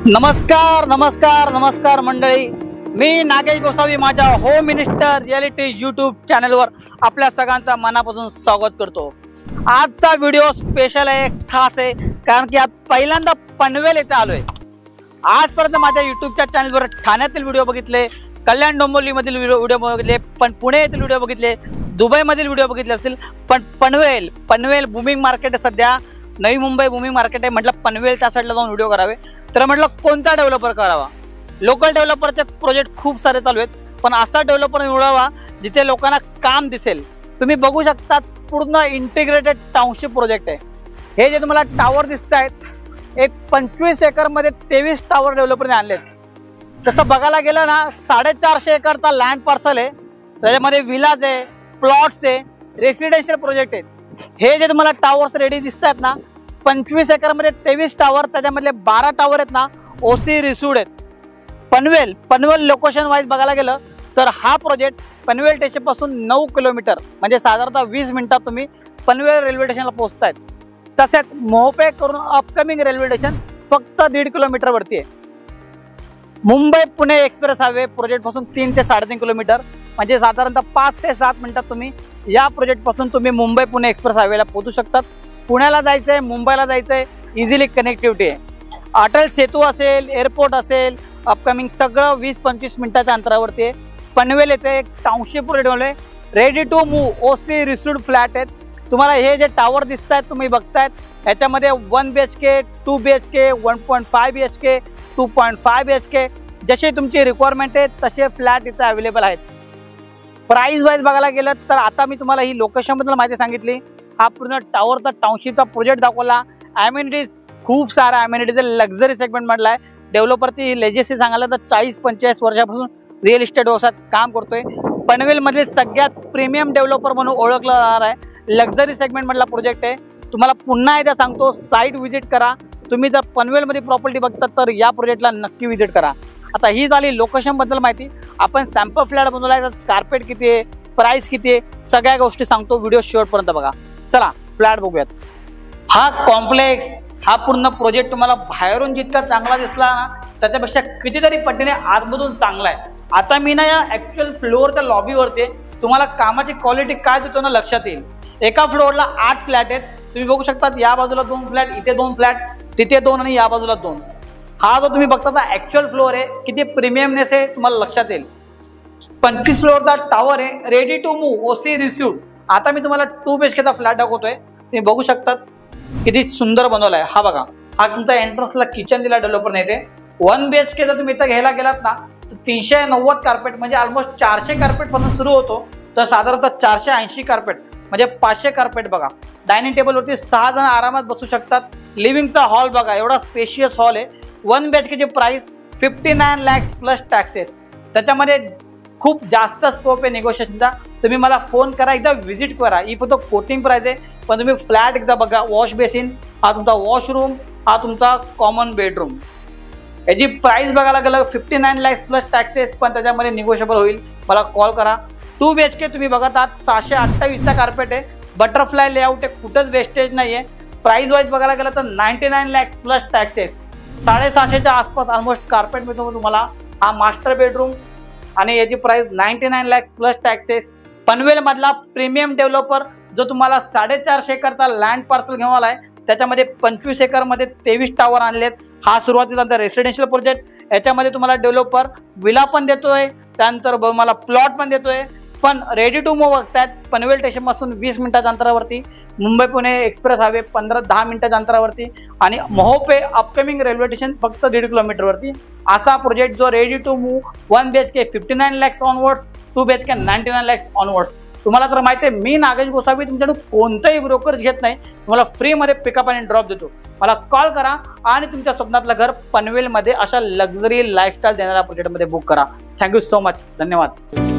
नमस्कार नमस्कार नमस्कार मंडळी, मी नागेश गोसावी माझ्या होम मिनिस्टर रियालिटी यूट्यूब चॅनलवर आपल्या सगळ्यांचं मनापासून स्वागत करतो। आजचा व्हिडिओ स्पेशल आहे, खास आहे, कारण की आज पहिल्यांदा पनवेल येथे आलोय। आजपर्यंत माझ्या यूट्यूबच्या चॅनलवर ठाण्यातील व्हिडिओ बघितले, कल्याण डोंबिवलीमधील व्हिडिओ बघितले, पण पुणे येथील व्हिडिओ बघितले, दुबईमधील व्हिडिओ बघितले असतील, पण पनवेल बूमिंग मार्केट आहे, सध्या नवी मुंबई बूमिंग मार्केट आहे। म्हटलं पनवेल त्या साईडला जाऊन व्हिडिओ करावे, तर म्हटलं कोणता डेव्हलपर करावा। लोकल डेव्हलपरचे प्रोजेक्ट खूप सारे चालू आहेत, पण असा डेव्हलपर निवडावा जिथे लोकांना काम दिसेल। तुम्ही बघू शकता पूर्ण इंटिग्रेटेड टाउनशिप प्रोजेक्ट आहे। हे जे तुम्हाला टावर दिसत आहेत, एक 25 एकरमध्ये 23 टावर डेव्हलपरने आणलेत। तसं बघायला गेलं ना, 450 एकरचा लँड पार्सल आहे, त्याच्यामध्ये विलाज आहे, प्लॉट्स आहे, रेसिडेन्शियल प्रोजेक्ट आहेत। हे जे तुम्हाला टावर्स रेडी दिसत आहेत ना, 25 एकरमध्ये 23 टावर, त्याच्यामधले 12 टावर आहेत ना ओसी रिसूड आहेत। पनवेल लोकेशन वाईज बघायला गेलं तर हा प्रोजेक्ट पनवेल स्टेशनपासून 9 किलोमीटर, म्हणजे साधारणतः 20 मिनिटात तुम्ही पनवेल रेल्वे स्टेशनला पोहोचतायत। तसेच मोहोपे करून अपकमिंग रेल्वे स्टेशन फक्त 1.5 किलोमीटरवरती आहे। मुंबई पुणे एक्सप्रेस हायवे प्रोजेक्टपासून 3 ते 3.5 किलोमीटर, म्हणजे साधारणतः 5 ते 7 मिनिटात तुम्ही या प्रोजेक्टपासून तुम्ही मुंबई पुणे एक्सप्रेस हायवेला पोहोचू शकतात। पुण्याला जायचं आहे, मुंबईला जायचं आहे, इझिली कनेक्टिव्हिटी आहे। अटल सेतू असेल, एअरपोर्ट असेल, अपकमिंग सगळं 20-25 मिनिटाच्या अंतरावरती आहे। पनवेल येथे एक टाउनशिप प्रोजेक्ट आहे, ready to move OC received flat आहेत। तुम्हाला हे जे टावर दिसत आहेत तुम्ही बघतायत, याच्यामध्ये 1 BHK, 2 BHK, 1.5 BHK, 2.5 BHK, जशी तुमची रिक्वायरमेंट आहे तसे फ्लॅट इथे अवेलेबल आहेत। प्राइस वाईज बघायला गेलं तर आता मी तुम्हाला ही लोकेशनबद्दल माहिती सांगितली, हा पूर्ण टावरचा टाउनशिपचा प्रोजेक्ट दाखवला। ॲम्युनिटीज खूप सारा ॲम्युनिटीज लक्झरी सेगमेंटमधला आहे। डेव्हलपरची लेजेसी सांगायला तर 40-45 वर्षापासून रिअल इस्टेट व्यवसायात काम करतोय। पनवेलमधले सगळ्यात प्रीमियम डेव्हलपर म्हणून ओळखला जाणार आहे। लक्झरी सेगमेंटमधला प्रोजेक्ट आहे। तुम्हाला पुन्हा एकदा सांगतो, साईट व्हिजिट करा। तुम्ही जर पनवेलमध्ये प्रॉपर्टी बघतात तर या प्रोजेक्टला नक्की व्हिजिट करा। आता ही झाली लोकेशनबद्दल माहिती। आपण सॅम्पल फ्लॅट बनवलाय, कार्पेट किती आहे, प्राइस किती आहे, सगळ्या गोष्टी सांगतो। व्हिडिओ शेवटपर्यंत बघा। चला फ्लॅट बघूयात। हा कॉम्प्लेक्स, हा पूर्ण प्रोजेक्ट तुम्हाला बाहेरून जितका चांगला दिसला ना, त्याच्यापेक्षा कितीतरी पटीने आतमधून चांगला आहे। आता मी ना या ॲक्च्युअल फ्लोअरच्या लॉबीवरती तुम्हाला कामाची क्वालिटी काय देतो ना लक्षात येईल। एका फ्लोअरला 8 फ्लॅट आहेत, तुम्ही बघू शकता। या बाजूला 2 फ्लॅट, इथे 2 फ्लॅट, तिथे 2 आणि या बाजूला 2। हा जो तुम्ही बघता ॲक्च्युअल फ्लोअर आहे, किती प्रीमियमनेस आहे तुम्हाला लक्षात येईल। 25 फ्लोअरचा टावर आहे, रेडी टू मूव्ह ओसी रिसूड। आता मी तुम्हाला 2 BHKचा फ्लॅट दाखवतोय, तुम्ही बघू शकता किती सुंदर बनवलाय। हा बघा, हा तुमचा एंट्रन्सला किचन दिला डेव्हलपरने इथे। 1 BHK जर तुम्ही इथं घ्यायला गेलात ना, तर 390 कार्पेट, म्हणजे ऑलमोस्ट 400 कार्पेट पासून सुरू होतो, तर साधारणतः 480 कार्पेट म्हणजे 500 कार्पेट बघा। डायनिंग टेबलवरती 6 जण आरामात बसू शकतात। लिव्हिंगचा हॉल बघा, एवढा स्पेशियस हॉल आहे। 1 BHKची प्राइस 59 लाख प्लस टॅक्सेस। त्याच्यामध्ये खूप जास्त स्कोप आहे निगोशिएशनचा। तुम्ही मला फोन करा, एकदा व्हिजिट करा। ही फक्त कोटिंग प्राइस आहे, पण तुम्ही फ्लॅट एकदा बघा। वॉश बेसिन, हा तुमचा वॉशरूम, हा तुमचा कॉमन बेडरूम। याची प्राइस बघायला गेलं 59 लाख प्लस टॅक्सेस, पण त्याच्यामध्ये निगोशिएबल होईल। मला कॉल करा। 2 BHK तुम्ही बघत आहात, 628चा कार्पेट आहे, बटरफ्लाय लेआउट आहे, कुठंच वेस्टेज नाही आहे। प्राइस वाईज बघायला गेलं तर 99 लाख प्लस टॅक्सेस, 650च्या आसपास ऑलमोस्ट कार्पेट मिळतो तुम्हाला। हा मास्टर बेडरूम आणि याची प्राइस 99 लाख प्लस टॅक्सेस। पनवेलमधला प्रीमियम डेव्हलपर जो तुम्हाला 450 एकरचा लँड पार्सल घेऊन आलाय, त्याच्यामध्ये 25 एकरमध्ये 23 टावर आणलेत। हा सुरुवातीचा रेसिडेन्शियल प्रोजेक्ट, याच्यामध्ये तुम्हाला डेव्हलपर विला पण देतोय, त्यानंतर मला प्लॉट पण देतोय, पण रेडी टू मूव्ह बघतायत। पनवेल स्टेशनपासून 20 मिनिटाच्या अंतरावरती, मुंबई पुणे एक्सप्रेस हायवे 15-10 मिनिटाच्या अंतरावरती, आणि मोहोपे अपकमिंग रेल्वे स्टेशन फक्त 1.5 किलोमीटरवरती। असा प्रोजेक्ट जो ready to move 1 BHK 59 lakhs onwards, 2 BHK 99 lakhs onwards. तुम्हाला तर माहिती आहे, मी नागेश गोसावी तुमच्याकडून कोणताही ब्रोकर घेत नाही, तुम्हाला फ्रीमध्ये पिकअप आणि ड्रॉप देतो। मला कॉल करा आणि तुमच्या स्वप्नातलं घर पनवेलमध्ये अशा लक्झरी लाईफस्टाईल देणाऱ्या प्रोजेक्टमध्ये बुक करा। थँक्यू सो मच, धन्यवाद।